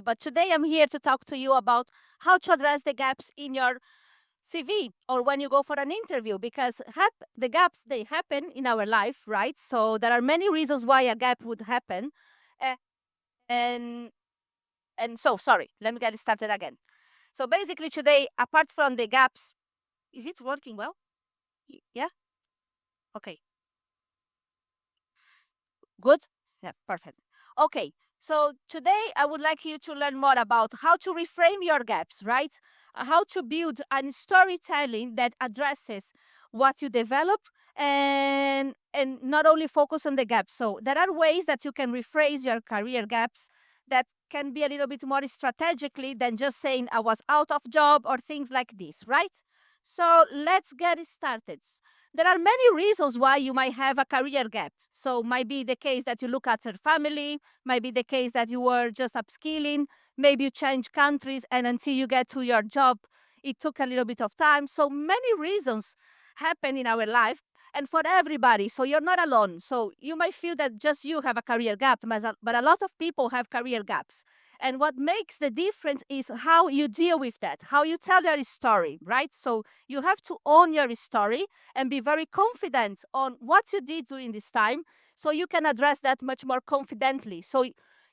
But today I'm here to talk to you about how to address the gaps in your CV or when you go for an interview, because the gaps, they happen in our life, right? So there are many reasons why a gap would happen. Uh, and sorry, let me get it started again. So basically today, apart from the gaps, is it working well? Yeah? Okay. Good? Yeah, perfect. Okay, so today I would like you to learn more about how to reframe your gaps, right? How to build a storytelling that addresses what you develop and not only focus on the gaps. So there are ways that you can rephrase your career gaps that can be a little bit more strategically than just saying I was out of job or things like this, right? So let's get it started. There are many reasons why you might have a career gap. So might be the case that you look after family, might be the case that you were just upskilling, maybe you change countries and until you get to your job, it took a little bit of time. So many reasons happen in our life and for everybody. So you're not alone. So you might feel that just you have a career gap, but a lot of people have career gaps. And what makes the difference is how you deal with that, how you tell your story, right? So you have to own your story and be very confident on what you did during this time so you can address that much more confidently. So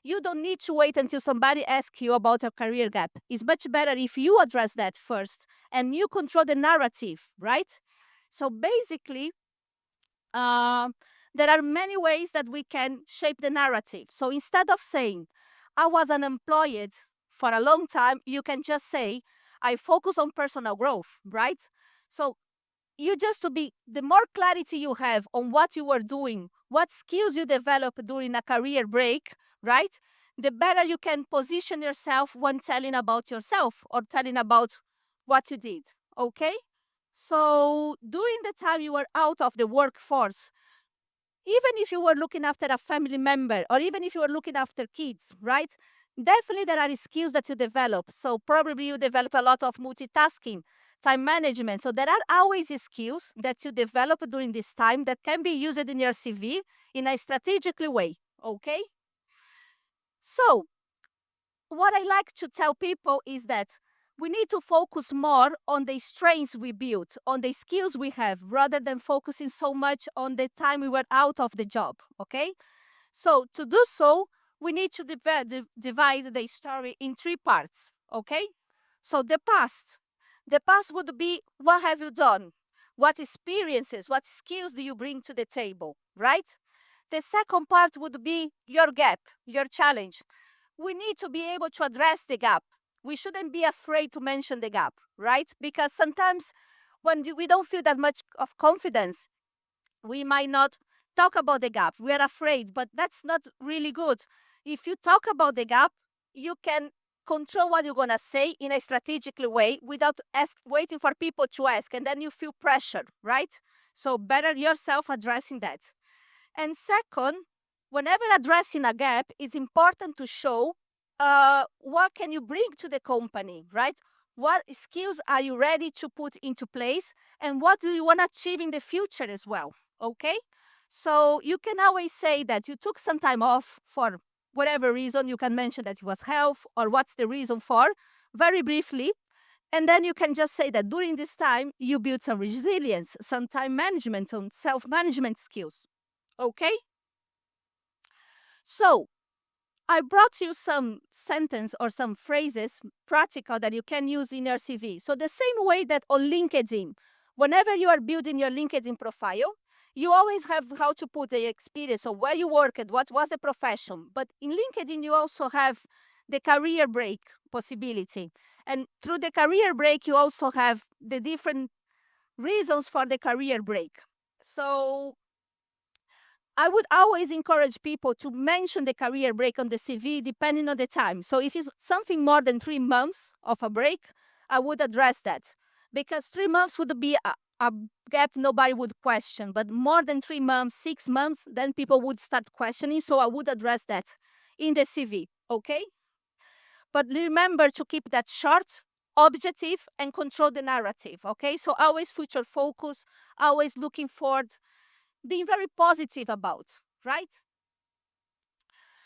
you don't need to wait until somebody asks you about your career gap. It's much better if you address that first and you control the narrative, right? So basically, um, there are many ways that we can shape the narrative. So instead of saying, I was unemployed for a long time, you can just say, I focus on personal growth, right? So you just to be the more clarity you have on what you were doing, what skills you develop during a career break, right? The better you can position yourself when telling about yourself or telling about what you did. Okay? So during the time you were out of the workforce, even if you were looking after a family member or even if you were looking after kids, right? Definitely there are skills that you develop. So probably you develop a lot of multitasking, time management. So there are always skills that you develop during this time that can be used in your CV in a strategically way. Okay? So what I like to tell people is that we need to focus more on the strengths we built, on the skills we have, rather than focusing so much on the time we were out of the job. Okay? So to do so, we need to divide the story in three parts. Okay? So the past. The past would be what have you done? What experiences, what skills do you bring to the table, right? The second part would be your gap, your challenge. We need to be able to address the gap. We shouldn't be afraid to mention the gap, right? Because sometimes when we don't feel that much of confidence, we might not talk about the gap. We are afraid, but that's not really good. If you talk about the gap, you can control what you're going to say in a strategic way without waiting for people to ask, and then you feel pressure, right? So better yourself addressing that. And second, whenever addressing a gap, it's important to show what can you bring to the company, right? What skills are you ready to put into place, and what do you want to achieve in the future as well? Okay, so you can always say that you took some time off for whatever reason. You can mention that it was health or what's the reason for, very briefly, and then you can just say that during this time you built some resilience, some time management, some self-management skills. Okay, so I brought you some sentence or some phrases, practical, that you can use in your CV. So the same way that on LinkedIn, whenever you are building your LinkedIn profile, you always have how to put the experience of where you worked, what was the profession. But in LinkedIn, you also have the career break possibility. And through the career break, you also have the different reasons for the career break. So I would always encourage people to mention the career break on the CV depending on the time. So if it's something more than 3 months of a break, I would address that because 3 months would be a gap nobody would question. But more than 3 months, 6 months, then people would start questioning. So I would address that in the CV. Okay. But remember to keep that short, objective, and control the narrative. Okay. So always future focus, always looking forward, being very positive about, right?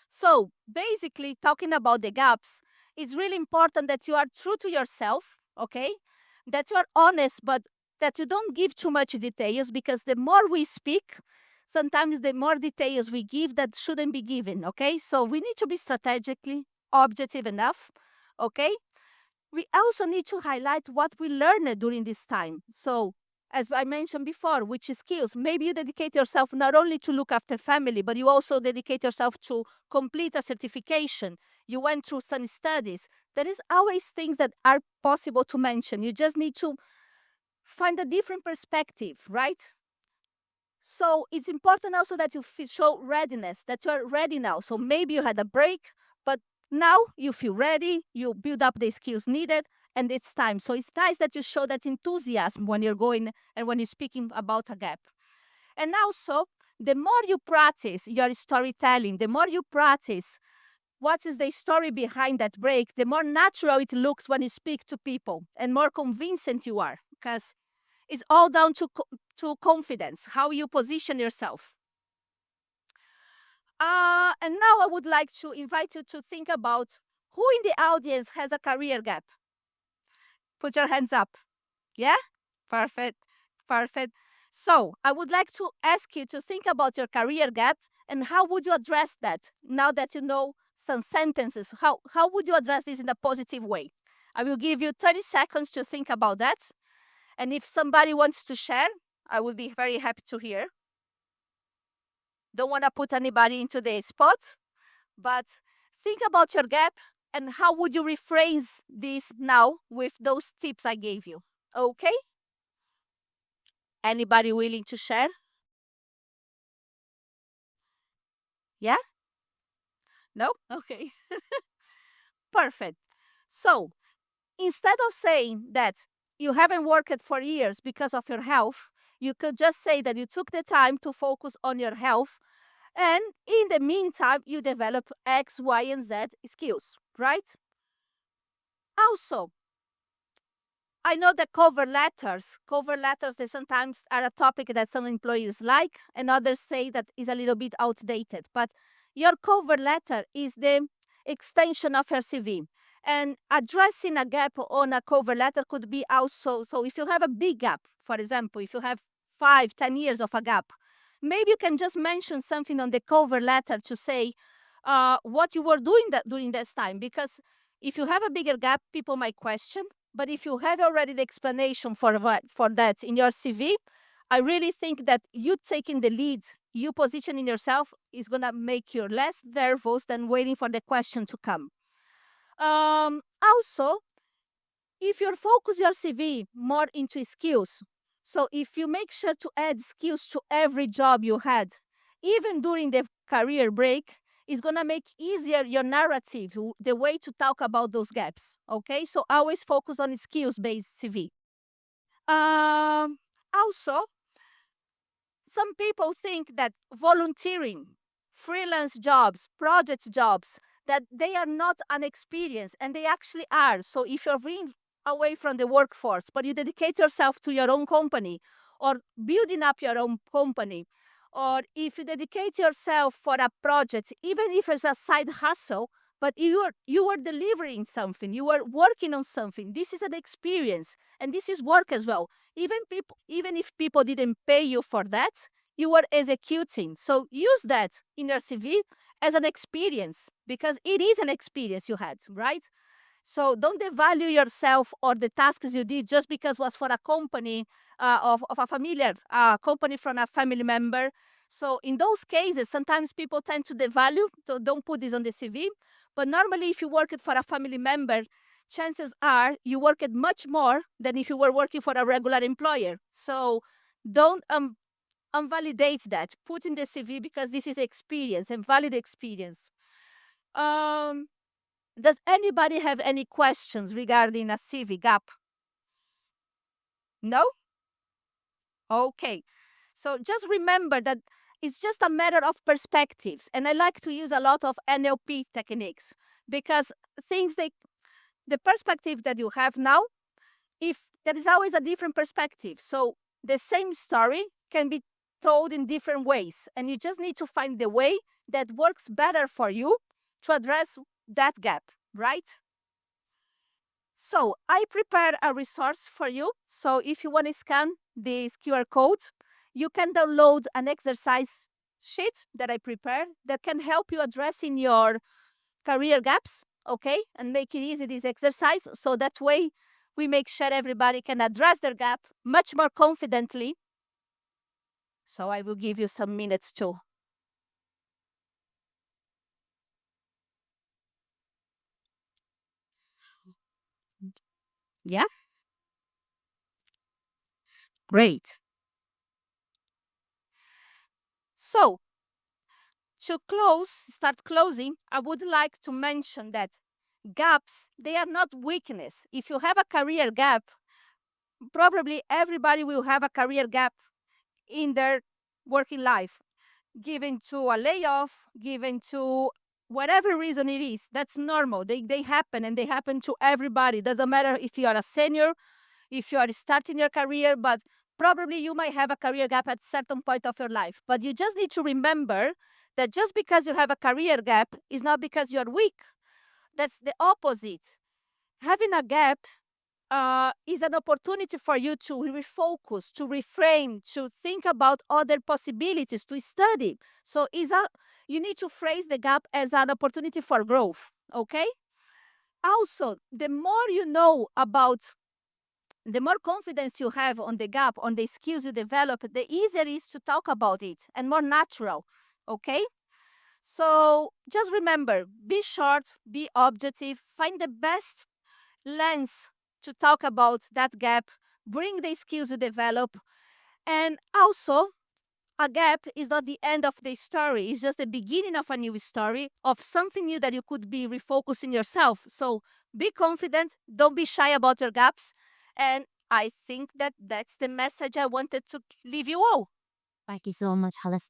So basically, talking about the gaps, it's really important that you are true to yourself, okay? That you are honest, but that you don't give too much details, because the more we speak, sometimes the more details we give that shouldn't be given, okay? So we need to be strategically objective enough, okay? We also need to highlight what we learned during this time. So, as I mentioned before, which skills, maybe you dedicate yourself not only to look after family, but you also dedicate yourself to complete a certification. You went through some studies. There is always things that are possible to mention. You just need to find a different perspective, right? So it's important also that you show readiness, that you are ready now. So maybe you had a break, but now you feel ready, you build up the skills needed, and it's time. So it's nice that you show that enthusiasm when you're going and when you're speaking about a gap. And also, the more you practice your storytelling, the more you practice what is the story behind that break, the more natural it looks when you speak to people and more convincing you are. Because it's all down to confidence, how you position yourself. And now I would like to invite you to think about who in the audience has a career gap. Put your hands up. Yeah? Perfect. Perfect. So I would like to ask you to think about your career gap and how would you address that now that you know some sentences? How would you address this in a positive way? I will give you 30 seconds to think about that. And if somebody wants to share, I would be very happy to hear. Don't want to put anybody into the spot, but think about your gap and how would you rephrase this now with those tips I gave you. Okay? Anybody willing to share? Yeah? No? Okay. Perfect. So instead of saying that you haven't worked for years because of your health, you could just say that you took the time to focus on your health, and in the meantime, you develop X, Y, and Z skills, right? Also, I know that cover letters, they sometimes are a topic that some employers like, and others say that is a little bit outdated. But your cover letter is the extension of your CV. And addressing a gap on a cover letter could be also, so if you have a big gap, for example, if you have 5, 10 years of a gap, maybe you can just mention something on the cover letter to say what you were doing during this time. Because if you have a bigger gap, people might question, but if you have already the explanation for that in your CV, I really think that you taking the lead, you positioning yourself is going to make you less nervous than waiting for the question to come. Also, if you focus your CV more into skills, so if you make sure to add skills to every job you had, even during the career break, it's going to make easier your narrative, the way to talk about those gaps. Okay, so always focus on skills-based CV. Also, some people think that volunteering, freelance jobs, project jobs, that they are not an experience, and they actually are. So if you're being away from the workforce, but you dedicate yourself to your own company or building up your own company, or if you dedicate yourself for a project, even if it's a side hustle, but you are delivering something, you are working on something. This is an experience, and this is work as well. Even if people didn't pay you for that, you were executing. So use that in your CV as an experience, because it is an experience you had, right? So don't devalue yourself or the tasks you did just because it was for a company of a familiar company from a family member. So in those cases, sometimes people tend to devalue, so don't put this on the CV. But normally, if you worked for a family member, chances are you worked much more than if you were working for a regular employer. So don't invalidate that. Put in the CV because this is experience and valid experience. Um, does anybody have any questions regarding a CV gap? No? Okay. So just remember that it's just a matter of perspectives. And I like to use a lot of NLP techniques because the perspective that you have now, if there is always a different perspective. So the same story can be told in different ways. And you just need to find the way that works better for you to address that gap, right? So I prepared a resource for you. So if you want to scan this QR code, you can download an exercise sheet that I prepared that can help you addressing your career gaps, okay, and make it easy this exercise. So that way we make sure everybody can address their gap much more confidently. So I will give you some minutes too. Yeah, great. So to start closing, I would like to mention that gaps, they are not weakness. If you have a career gap, probably everybody will have a career gap in their working life, given to a layoff, given to whatever reason it is. That's normal. They happen and they happen to everybody. Doesn't matter if you are a senior, if you are starting your career, but probably you might have a career gap at certain point of your life. But you just need to remember that just because you have a career gap is not because you're weak. That's the opposite. Having a gap is an opportunity for you to refocus, to reframe, to think about other possibilities, to study. So you need to phrase the gap as an opportunity for growth. Okay. Also, the more you know about, the more confidence you have on the gap, on the skills you develop, the easier it is to talk about it and more natural. Okay. So just remember, be short, be objective, find the best lens to talk about that gap, bring the skills you develop. And also, a gap is not the end of the story, it's just the beginning of a new story, of something new that you could be refocusing yourself. So be confident, don't be shy about your gaps. And I think that that's the message I wanted to leave you all. Thank you so much, Alice.